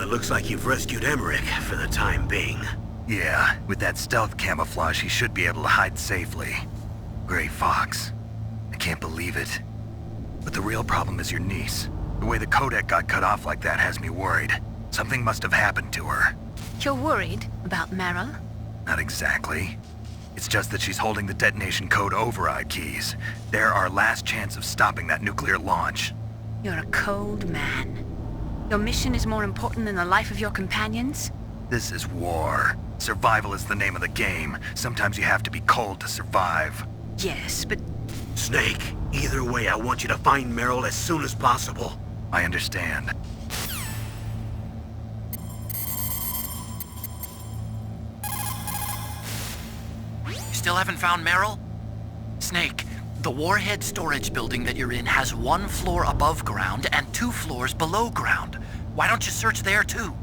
it looks like you've rescued Emmerich for the time being. Yeah, with that stealth camouflage, he should be able to hide safely. Gray Fox. I can't believe it. But the real problem is your niece. The way the codec got cut off like that has me worried. Something must have happened to her. You're worried about Meryl? Not exactly. It's just that she's holding the detonation code override keys. They're our last chance of stopping that nuclear launch. You're a cold man. Your mission is more important than the life of your companions? This is war. Survival is the name of the game. Sometimes you have to be cold to survive. Yes, but... Snake, either way, I want you to find Meryl as soon as possible. I understand. Still haven't found Meryl? Snake, the warhead storage building that you're in has 1 floor above ground and 2 floors below ground. Why don't you search there too?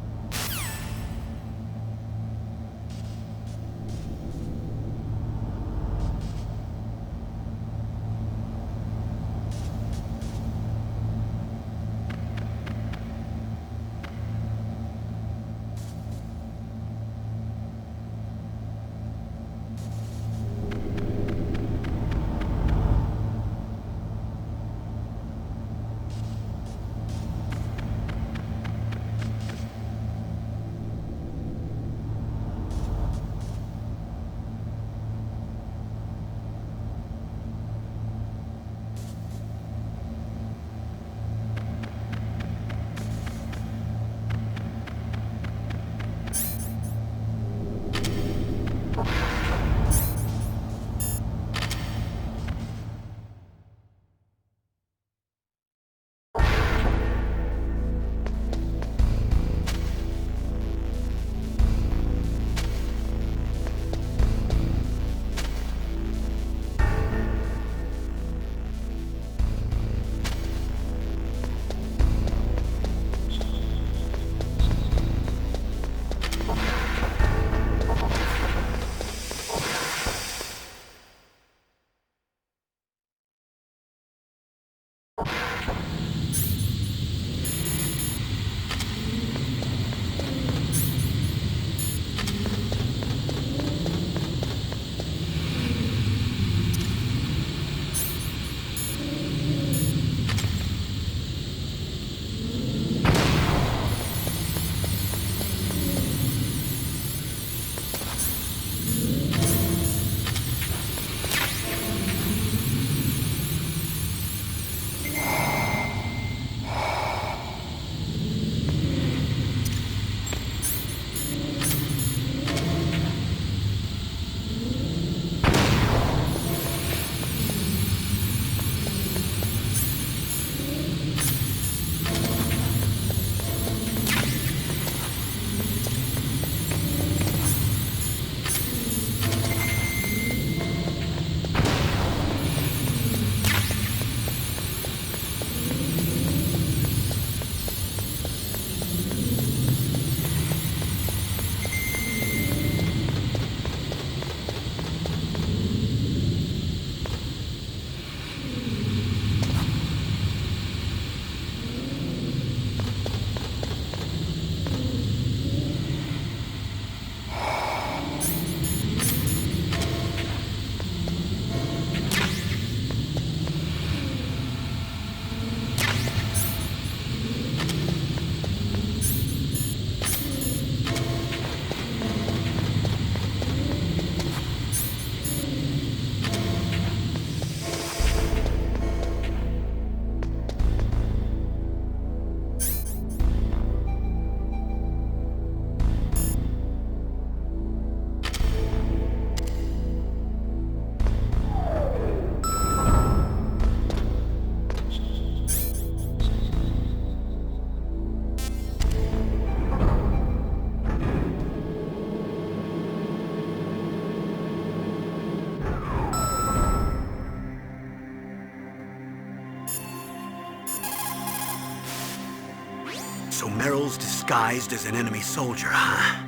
So Meryl's disguised as an enemy soldier, huh?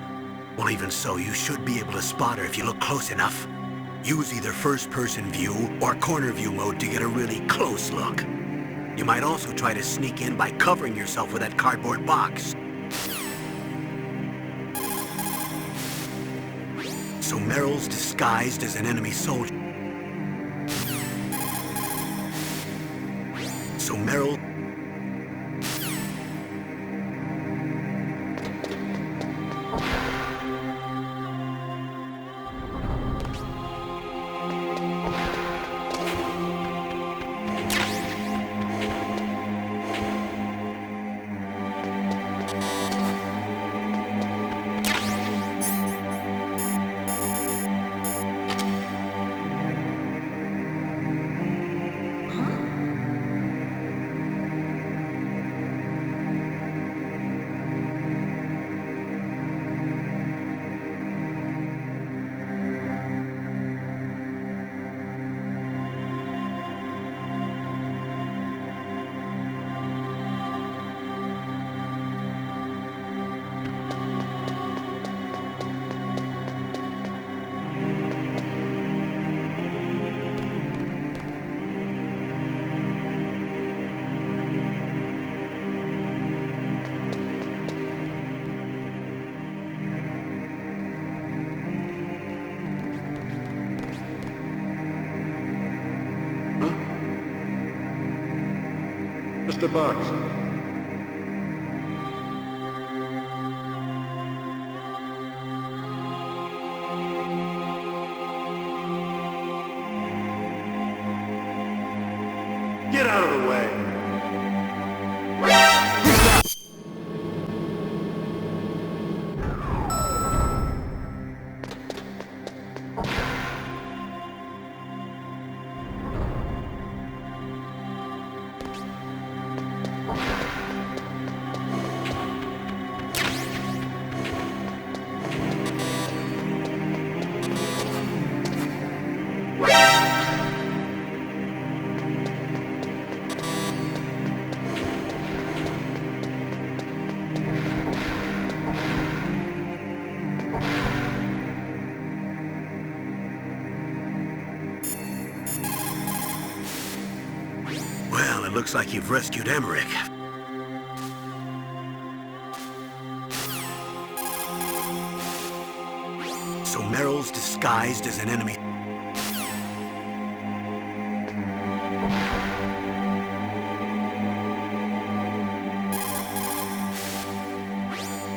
Well, even so, you should be able to spot her if you look close enough. Use either first-person view or corner view mode to get a really close look. You might also try to sneak in by covering yourself with that cardboard box. So Meryl's disguised as an enemy soldier. So Meryl... Mr. Box. Get out of the way. Well, it looks like you've rescued Emmerich. So Meryl's disguised as an enemy.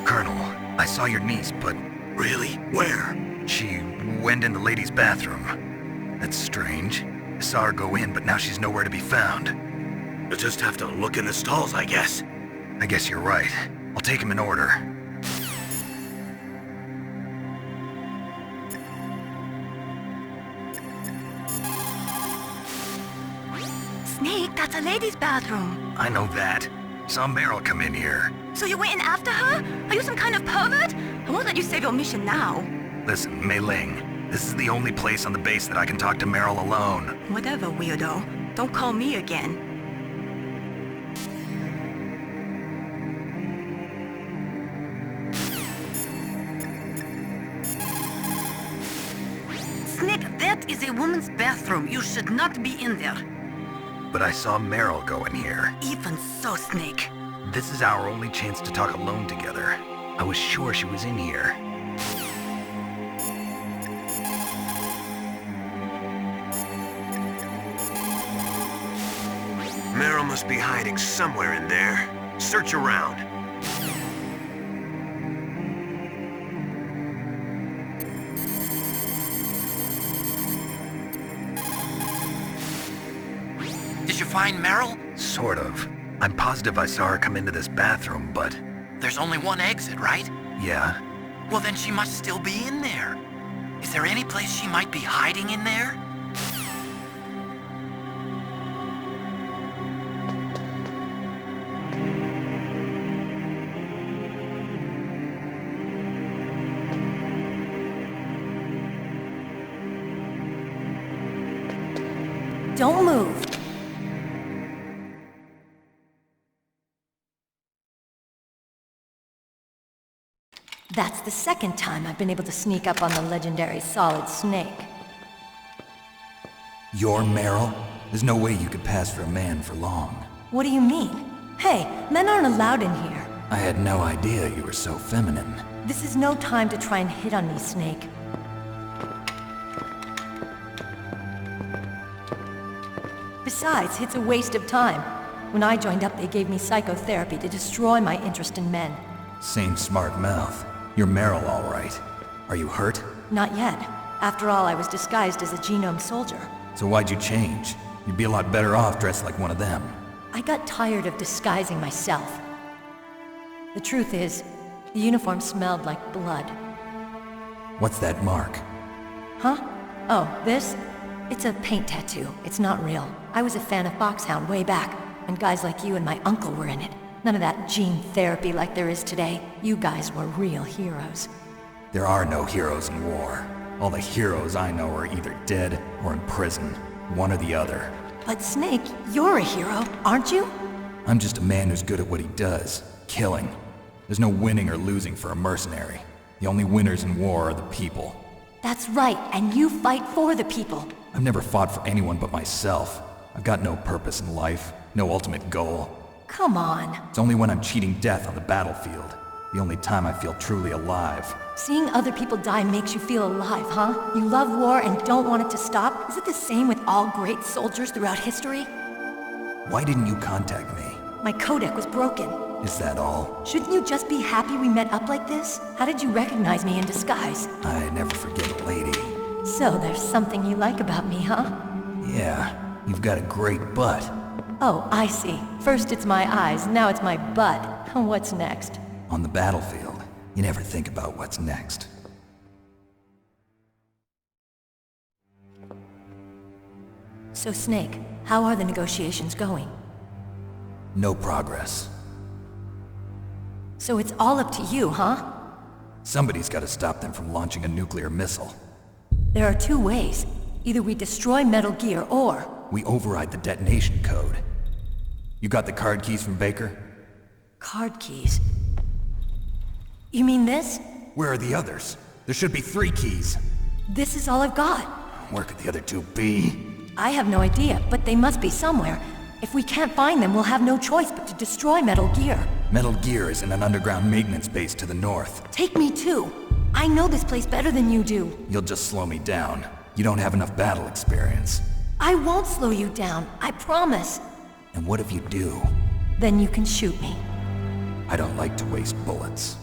Colonel, I saw your niece, but Really? Where? she went in the ladies' bathroom. That's strange. I saw her go in, but now she's nowhere to be found. You'll just have to look in the stalls, I guess. I guess you're right. I'll take him in order. Snake, that's a ladies' bathroom. I know that. Saw Meryl come in here. So you went in after her? Are you some kind of pervert? I won't let you save your mission now. Listen, Mei Ling, this is the only place on the base that I can talk to Meryl alone. Whatever, weirdo. Don't call me again. Snake, that is a woman's bathroom. You should not be in there. But I saw Meryl go in here. Even so, Snake. This is our only chance to talk alone together. I was sure she was in here. Meryl must be hiding somewhere in there. Search around. Did you find Meryl? Sort of. I'm positive I saw her come into this bathroom, but... There's only one exit, right? yeah. Well, then she must still be in there. Is there any place she might be hiding in there? Don't move. That's the second time I've been able to sneak up on the legendary Solid Snake. You're Meryl? There's no way you could pass for a man for long. What do you mean? Hey, men aren't allowed in here. I had no idea you were so feminine. This is no time to try and hit on me, Snake. Besides, it's a waste of time. When I joined up, they gave me psychotherapy to destroy my interest in men. Same smart mouth. You're Meryl, all right. Are you hurt? Not yet. After all, I was disguised as a genome soldier. So why'd you change? You'd be a lot better off dressed like one of them. I got tired of disguising myself. The truth is, the uniform smelled like blood. What's that mark? Huh? Oh, this? It's a paint tattoo. It's not real. I was a fan of Foxhound way back, and guys like you and my uncle were in it. None of that gene therapy like there is today. You guys were real heroes. There are no heroes in war. All the heroes I know are either dead or in prison. One or the other. But Snake, you're a hero, aren't you? I'm just a man who's good at what he does. Killing. There's no winning or losing for a mercenary. The only winners in war are the people. That's right, and you fight for the people. I've never fought for anyone but myself. I've got no purpose in life, no ultimate goal. Come on. It's only when I'm cheating death on the battlefield. The only time I feel truly alive. Seeing other people die makes you feel alive, huh? You love war and don't want it to stop? Is it the same with all great soldiers throughout history? Why didn't you contact me? My codec was broken. Is that all? Shouldn't you just be happy we met up like this? How did you recognize me in disguise? I never forget a lady. So there's something you like about me, huh? Yeah, you've got a great butt. Oh, I see. First it's my eyes, now it's my butt. What's next? On the battlefield, you never think about what's next. So Snake, how are the negotiations going? No progress. So it's all up to you, huh? Somebody's got to stop them from launching a nuclear missile. There are two ways. Either we destroy Metal Gear, or... we override the detonation code. You got the card keys from Baker? Card keys? You mean this? Where are the others? There should be 3 keys. This is all I've got. Where could the other 2 be? I have no idea, but they must be somewhere. If we can't find them, we'll have no choice but to destroy Metal Gear. Metal Gear is in an underground maintenance base to the north. Take me too. I know this place better than you do. You'll just slow me down. You don't have enough battle experience. I won't slow you down, I promise. And what if you do? Then you can shoot me. I don't like to waste bullets.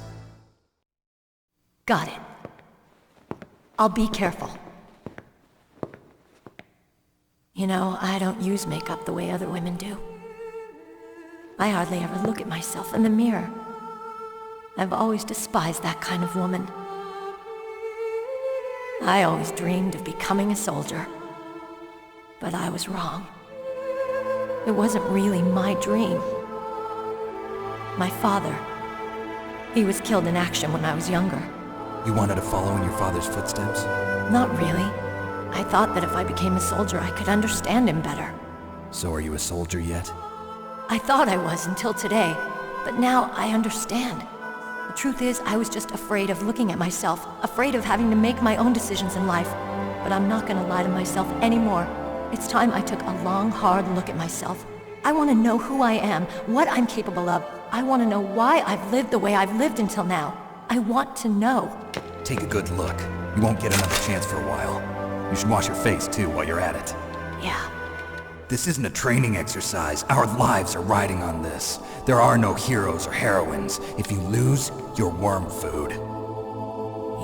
Got it. I'll be careful. You know, I don't use makeup the way other women do. I hardly ever look at myself in the mirror. I've always despised that kind of woman. I always dreamed of becoming a soldier. But I was wrong. It wasn't really my dream. My father, he was killed in action when I was younger. You wanted to follow in your father's footsteps? Not really. I thought that if I became a soldier, I could understand him better. So are you a soldier yet? I thought I was until today, but now I understand. The truth is, I was just afraid of looking at myself, afraid of having to make my own decisions in life. But I'm not gonna lie to myself anymore. It's time I took a long, hard look at myself. I want to know who I am, what I'm capable of. I want to know why I've lived the way I've lived until now. I want to know. Take a good look. You won't get another chance for a while. You should wash your face, too, while you're at it. Yeah. This isn't a training exercise. Our lives are riding on this. There are no heroes or heroines. If you lose, you're worm food.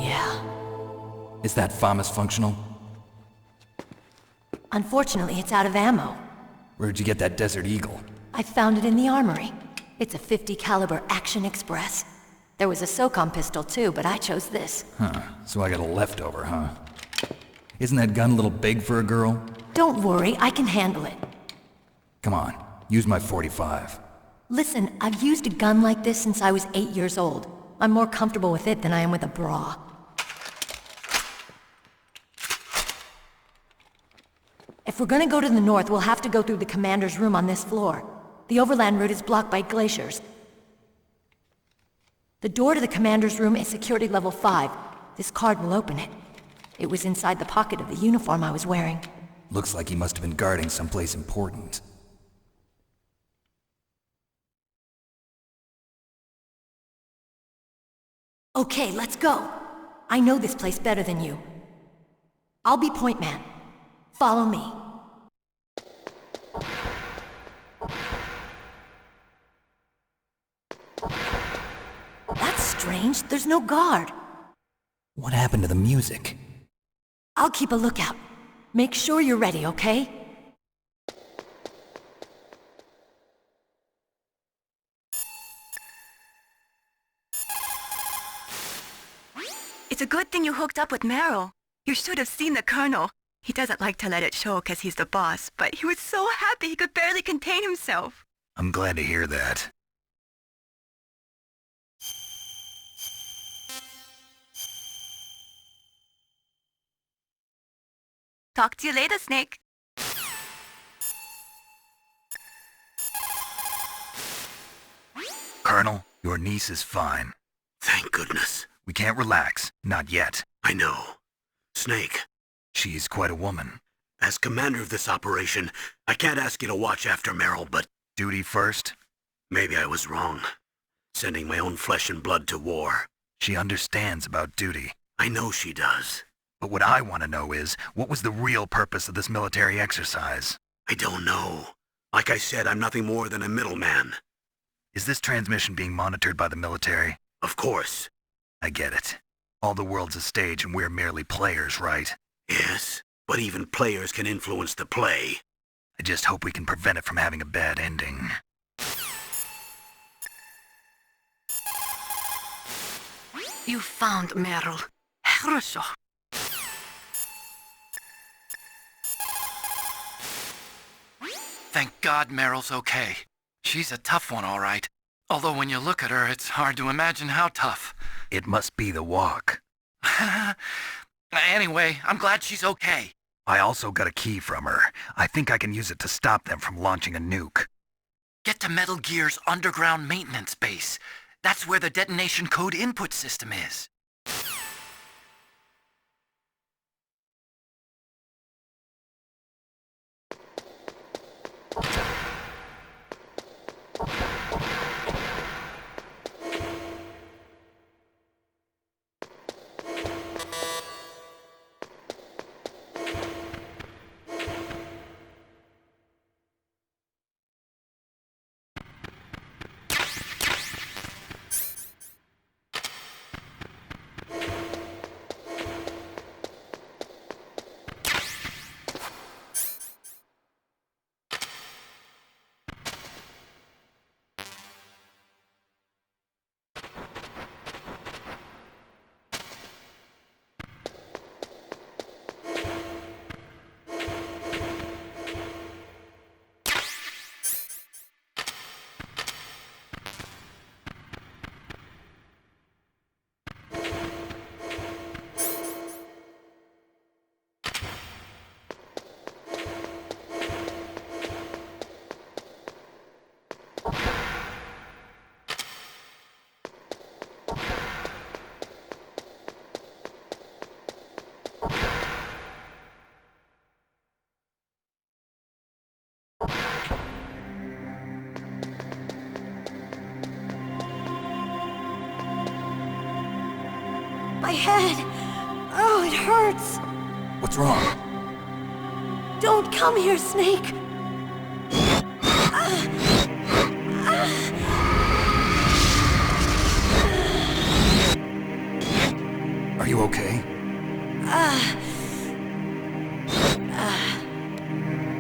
Yeah. Is that FAMAS functional? Unfortunately, it's out of ammo. Where'd you get that Desert Eagle? I found it in the armory. It's a .50 caliber Action Express. There was a SOCOM pistol too, but I chose this. Huh, so I got a leftover, huh? Isn't that gun a little big for a girl? Don't worry, I can handle it. Come on, use my .45. Listen, I've used a gun like this since I was 8 years old. I'm more comfortable with it than I am with a bra. If we're gonna go to the north, we'll have to go through the commander's room on this floor. The overland route is blocked by glaciers. The door to the commander's room is security level 5. This card will open it. It was inside the pocket of the uniform I was wearing. Looks like he must have been guarding someplace important. Okay, let's go. I know this place better than you. I'll be point man. Follow me. changed. There's no guard. What happened to the music? I'll keep a lookout. Make sure you're ready, okay? It's a good thing you hooked up with Meryl. You should have seen the Colonel. He doesn't like to let it show because he's the boss, but he was so happy he could barely contain himself. I'm glad to hear that. Talk to you later, Snake. Colonel, your niece is fine. Thank goodness. We can't relax. Not yet. I know. Snake, She's quite a woman. as commander of this operation, I can't ask you to watch after Meryl, but Duty first? maybe I was wrong. Sending my own flesh and blood to war. She understands about duty. I know she does. But what I want to know is, what was the real purpose of this military exercise? I don't know. Like I said, I'm nothing more than a middleman. Is this transmission being monitored by the military? Of course. I get it. All the world's a stage and we're merely players, right? Yes, but even players can influence the play. I just hope we can prevent it from having a bad ending. You found Meryl. Хорошо. Thank God Meryl's okay. She's a tough one, all right. Although when you look at her, it's hard to imagine how tough. It must be the walk. Anyway, I'm glad she's okay. I also got a key from her. I think I can use it to stop them from launching a nuke. Get to Metal Gear's underground maintenance base. That's where the detonation code input system is. My head! Oh, it hurts! What's wrong? Don't come here, Snake! Are you okay?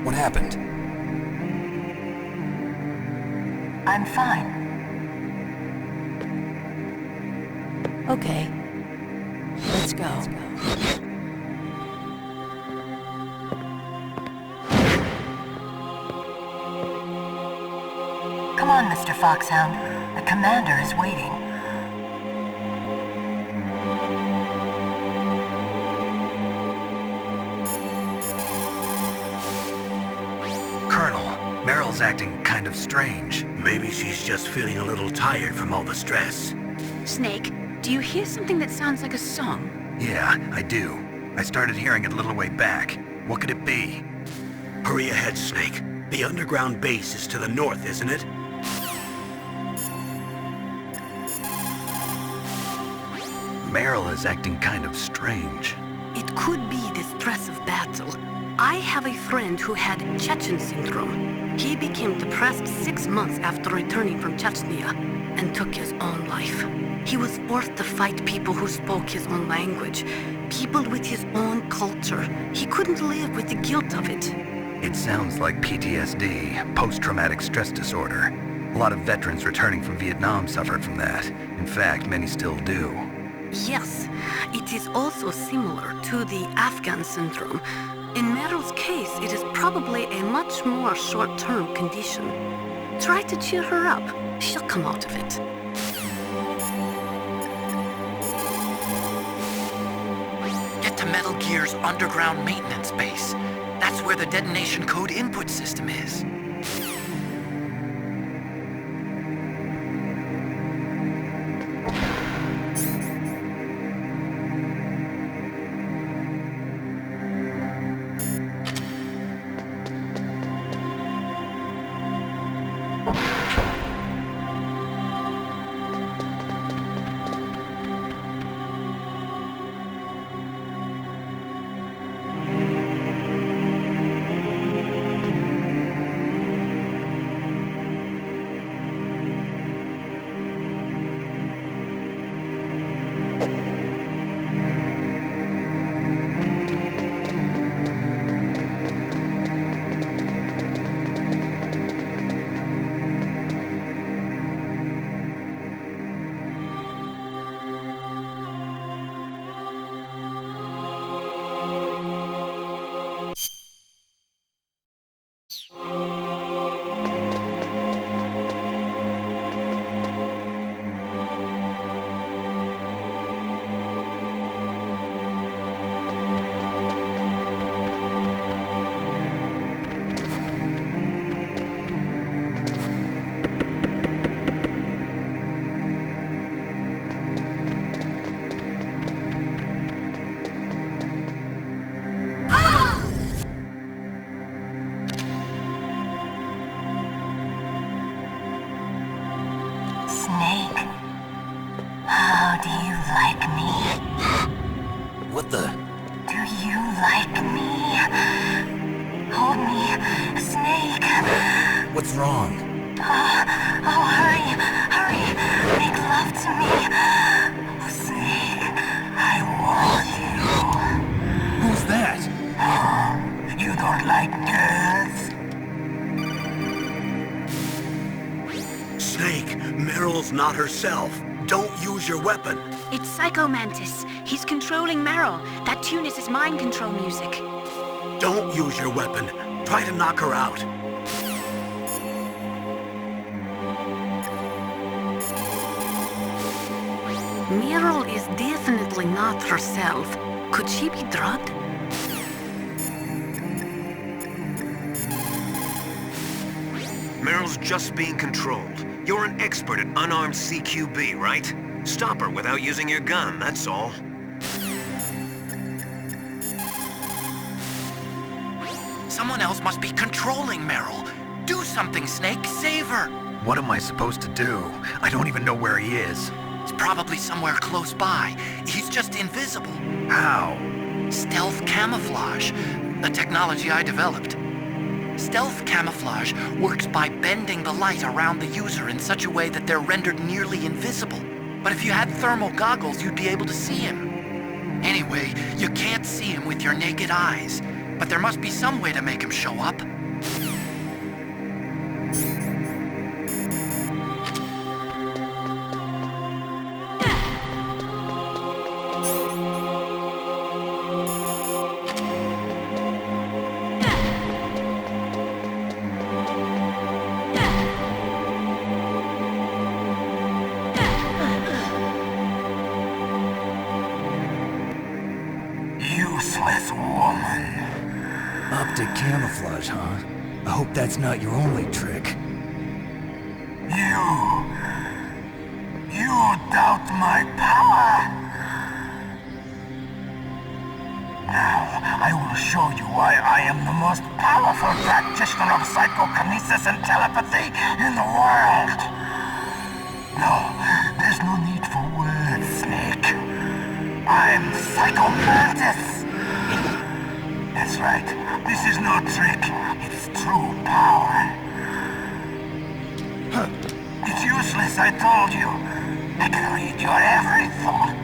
What happened? I'm fine. Okay. Let's go. Come on, Mr. Foxhound. The commander is waiting. Colonel, Meryl's acting kind of strange. Maybe she's just feeling a little tired from all the stress. Snake, do you hear something that sounds like a song? Yeah, I do. I started hearing it a little way back. What could it be? Hurry ahead, Snake. The underground base is to the north, isn't it? Meryl is acting kind of strange. It could be the stress of battle. I have a friend who had Chechen syndrome. He became depressed 6 months after returning from Chechnya and took his own life. He was forced to fight people who spoke his own language, people with his own culture. He couldn't live with the guilt of it. It sounds like PTSD, post-traumatic stress disorder. A lot of veterans returning from Vietnam suffered from that. In fact, many still do. Yes, it is also similar to the Afghan syndrome. In Meryl's case, it is probably a much more short-term condition. Try to cheer her up. She'll come out of it. Get to Metal Gear's underground maintenance base. That's where the detonation code input system is. Snake, how do you like me? What the? Do you like me? Hold me, Snake. What's wrong? Oh, hurry, hurry, make love to me. Snake, I want you. Who's that? Oh, you don't like girls? Snake, Meryl's not herself. Don't use your weapon. It's Psycho Mantis. He's controlling Meryl. That tune is his mind control music. Don't use your weapon. Try to knock her out. Meryl is definitely not herself. Could she be drugged? Meryl's just being controlled. You're an expert at unarmed CQB, right? Stop her without using your gun, that's all. Someone else must be controlling Meryl. Do something, Snake. Save her. What am I supposed to do? I don't even know where he is. He's probably somewhere close by. He's just invisible. How? Stealth camouflage, a technology I developed. Stealth camouflage works by bending the light around the user in such a way that they're rendered nearly invisible. But if you had thermal goggles, you'd be able to see him. Anyway, you can't see him with your naked eyes. But there must be some way to make him show up. Useless woman. Optic camouflage, huh? I hope that's not your only trick. You doubt my power? Now, I will show you why I am the most powerful practitioner of psychokinesis and telepathy in the world. No, there's no need for words, Snake. I'm Psycho Mantis. That's right. This is no trick. It's true power. It's useless, I told you. I can read your every thought.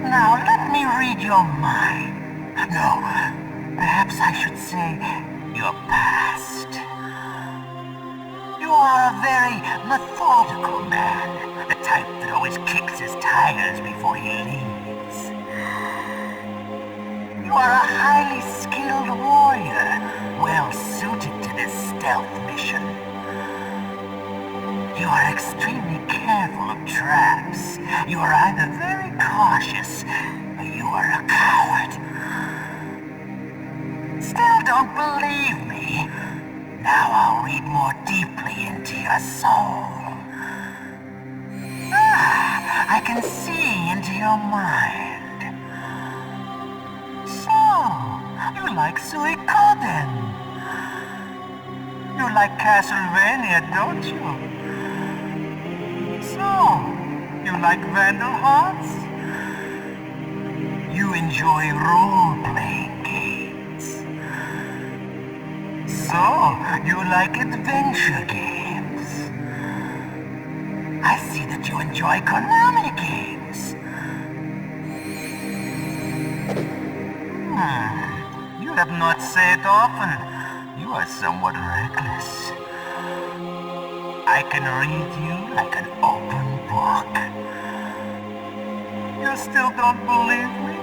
Now let me read your mind. No, perhaps I should say your past. You are a very methodical man, the type that always kicks his tires before he leaves. You are a highly skilled warrior, well suited to this stealth mission. You are extremely careful of traps. You are either very cautious, or you are a coward. Still don't believe me? Now I'll read more deeply into your soul. I can see into your mind. So, you like Suikoden. You like Castlevania, don't you? So, you like Vandal Hearts? You enjoy role-playing games. So, you like adventure games. I see that you enjoy Konami games. You have not said often. You are somewhat reckless. I can read you like an open book. You still don't believe me?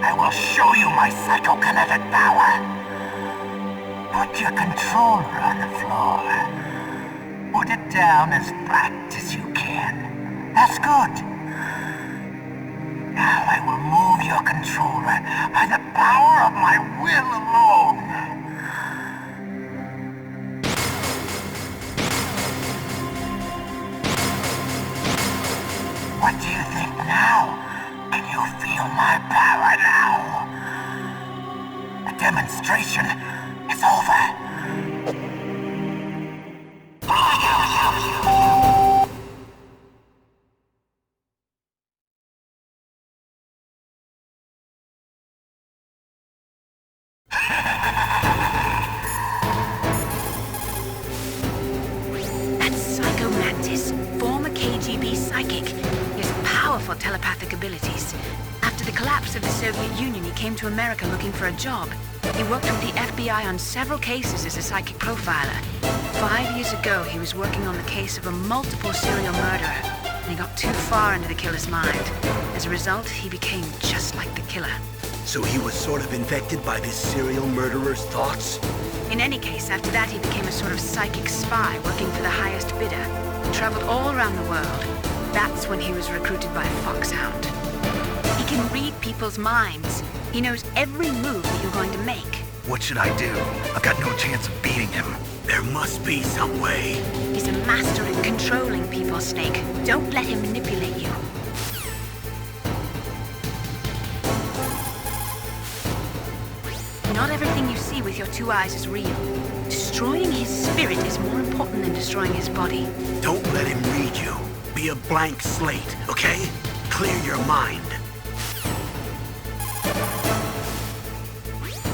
I will show you my psychokinetic power. Put your controller on the floor. Put it down as flat as you can. That's good. Now I will move your controller by the power of my will alone. What do you think now? Can you feel my power now? The demonstration is over. Telepathic abilities. After the collapse of the Soviet Union, he came to America looking for a job. He worked with the FBI on several cases as a psychic profiler. 5 years ago, he was working on the case of a multiple serial murderer, and he got too far into the killer's mind. As a result, he became just like the killer. So he was sort of infected by this serial murderer's thoughts? In any case, after that, he became a sort of psychic spy working for the highest bidder. He traveled all around the world. That's when he was recruited by Foxhound. He can read people's minds. He knows every move that you're going to make. What should I do? I've got no chance of beating him. There must be some way. He's a master at controlling people, Snake. Don't let him manipulate you. Not everything you see with your two eyes is real. Destroying his spirit is more important than destroying his body. Don't let him read you. Be a blank slate, okay? Clear your mind.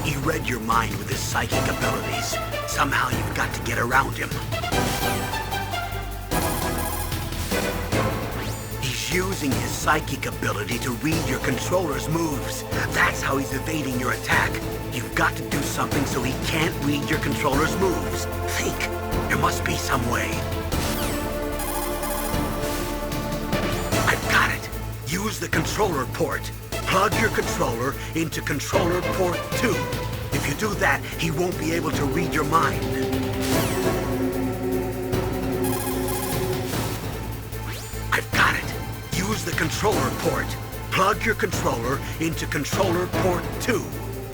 He read your mind with his psychic abilities. Somehow you've got to get around him. He's using his psychic ability to read your controller's moves. That's how he's evading your attack. You've got to do something so he can't read your controller's moves. Think. There must be some way. Use the controller port. Plug your controller into controller port 2. If you do that, he won't be able to read your mind. I've got it. Use the controller port. Plug your controller into controller port 2.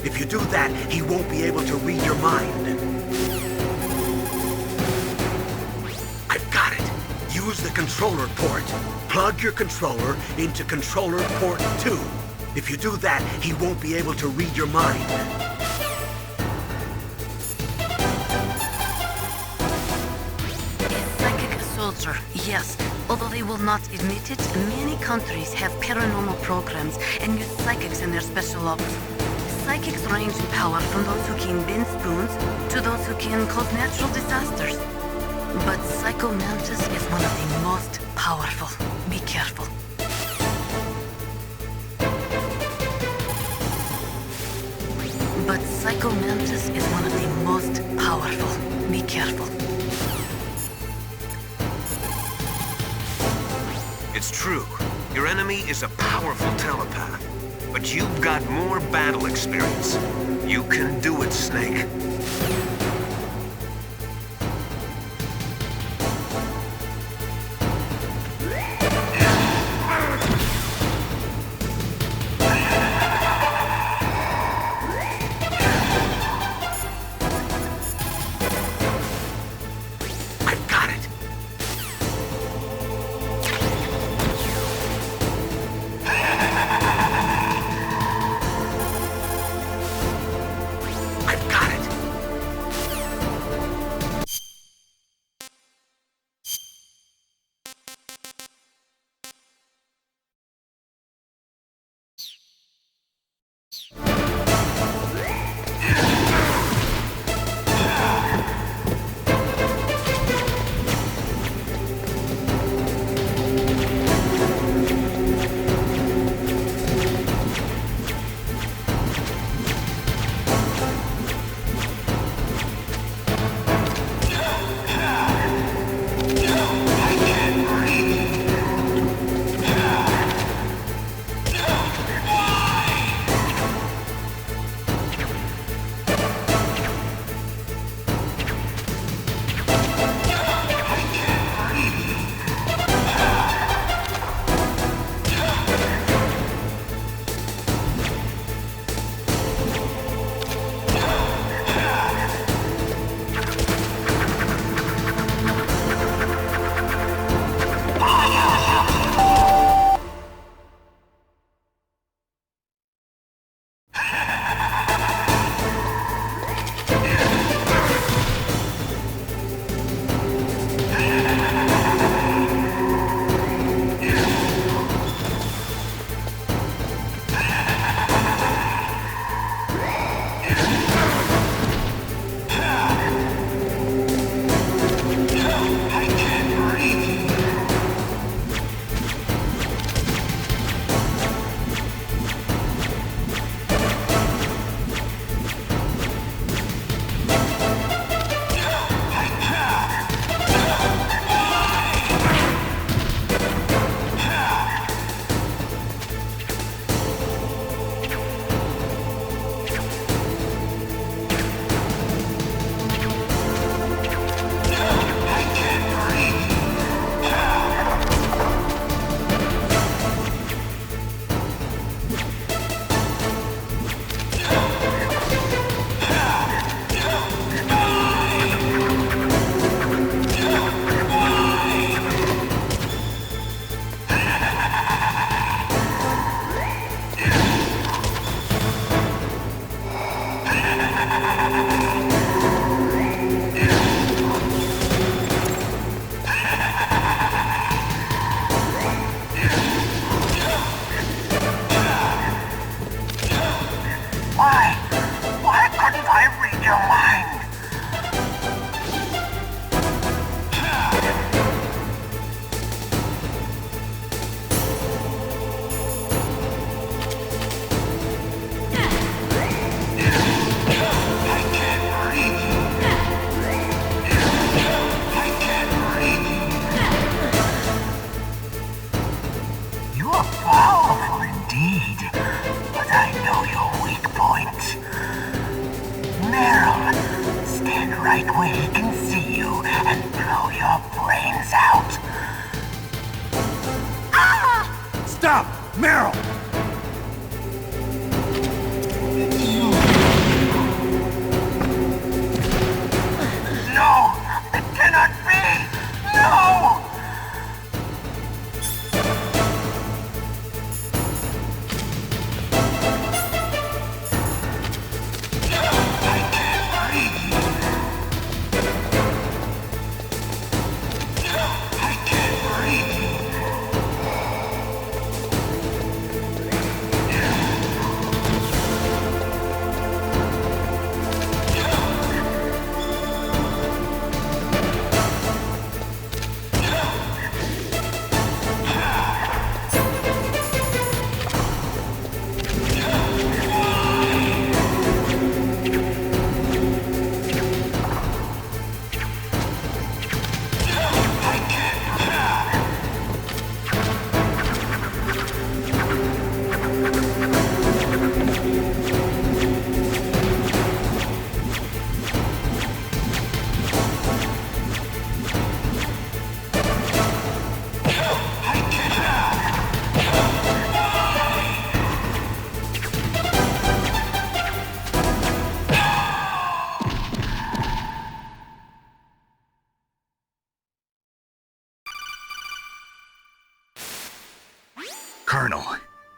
If you do that, he won't be able to read your mind. I've got it. Use the controller port. Plug your controller into controller port 2. If you do that, he won't be able to read your mind. A psychic soldier, yes. Although they will not admit it, many countries have paranormal programs and use psychics in their special ops. Psychics range in power from those who can bend spoons to those who can cause natural disasters. But Psycho Mantis is one of the most powerful. Be careful. But Psycho Mantis is one of the most powerful. Be careful. It's true. Your enemy is a powerful telepath. But you've got more battle experience. You can do it, Snake.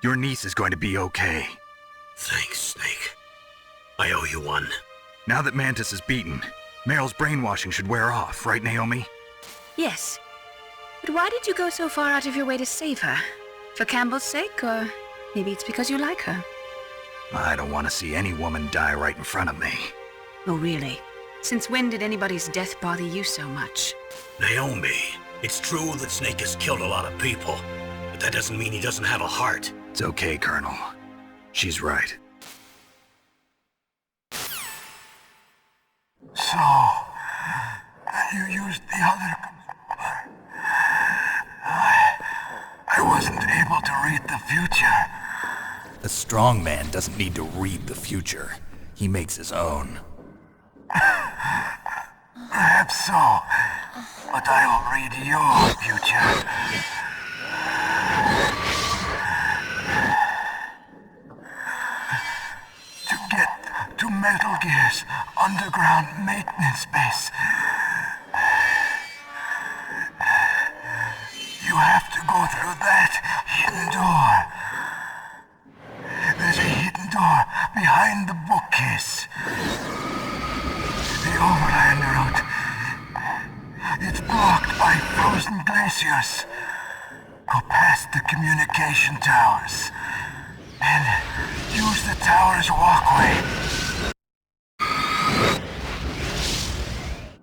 Your niece is going to be okay. Thanks, Snake. I owe you one. Now that Mantis is beaten, Meryl's brainwashing should wear off, right, Naomi? Yes. But why did you go so far out of your way to save her? For Campbell's sake, or maybe it's because you like her? I don't want to see any woman die right in front of me. Oh, really? Since when did anybody's death bother you so much? Naomi, it's true that Snake has killed a lot of people, but that doesn't mean he doesn't have a heart. It's okay, Colonel. She's right. So, you used the other... I wasn't able to read the future. A strong man doesn't need to read the future. He makes his own. Perhaps so, but I'll read your future. To get to Metal Gear's underground maintenance base, you have to go through that hidden door. There's a hidden door behind the bookcase. The overland route. It's blocked by frozen glaciers. Go past the communication towers. And use the tower's walkway.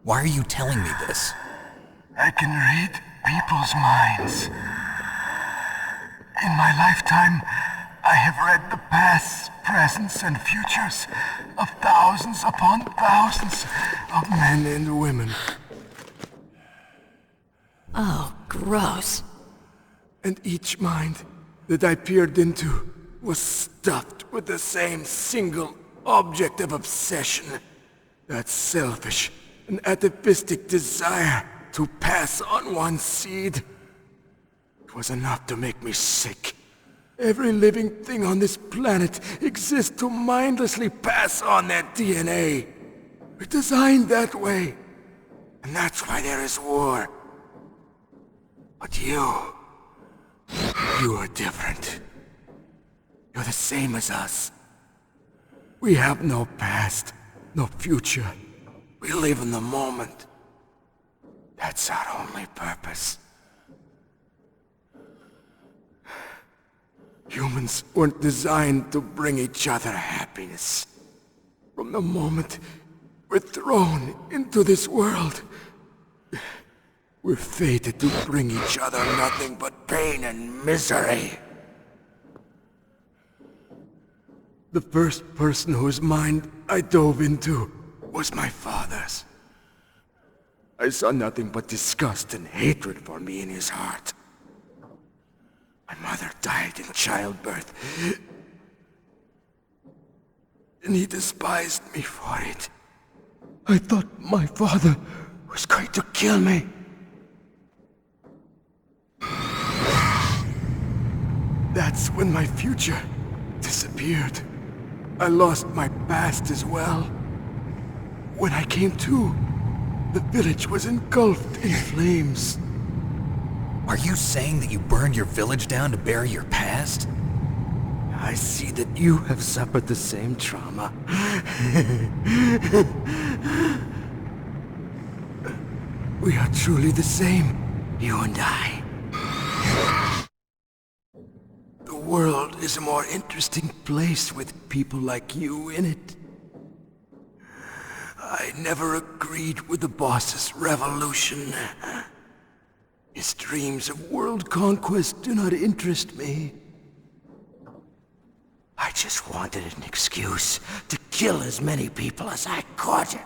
Why are you telling me this? I can read people's minds. In my lifetime, I have read the pasts, presents, and futures of thousands upon thousands of men and women. Oh, gross. And each mind that I peered into was stuffed with the same single object of obsession. That selfish and atavistic desire to pass on one's seed. It was enough to make me sick. Every living thing on this planet exists to mindlessly pass on their DNA. We're designed that way. And that's why there is war. But you are different. You're the same as us. We have no past, no future. We live in the moment. That's our only purpose. Humans weren't designed to bring each other happiness. From the moment we're thrown into this world, we're fated to bring each other nothing but pain and misery. The first person whose mind I dove into was my father's. I saw nothing but disgust and hatred for me in his heart. My mother died in childbirth, and he despised me for it. I thought my father was going to kill me. That's when my future disappeared. I lost my past as well. When I came to, the village was engulfed in flames. Are you saying that you burned your village down to bury your past? I see that you have suffered the same trauma. We are truly the same, you and I. The world is a more interesting place with people like you in it. I never agreed with the boss's revolution. His dreams of world conquest do not interest me. I just wanted an excuse to kill as many people as I could.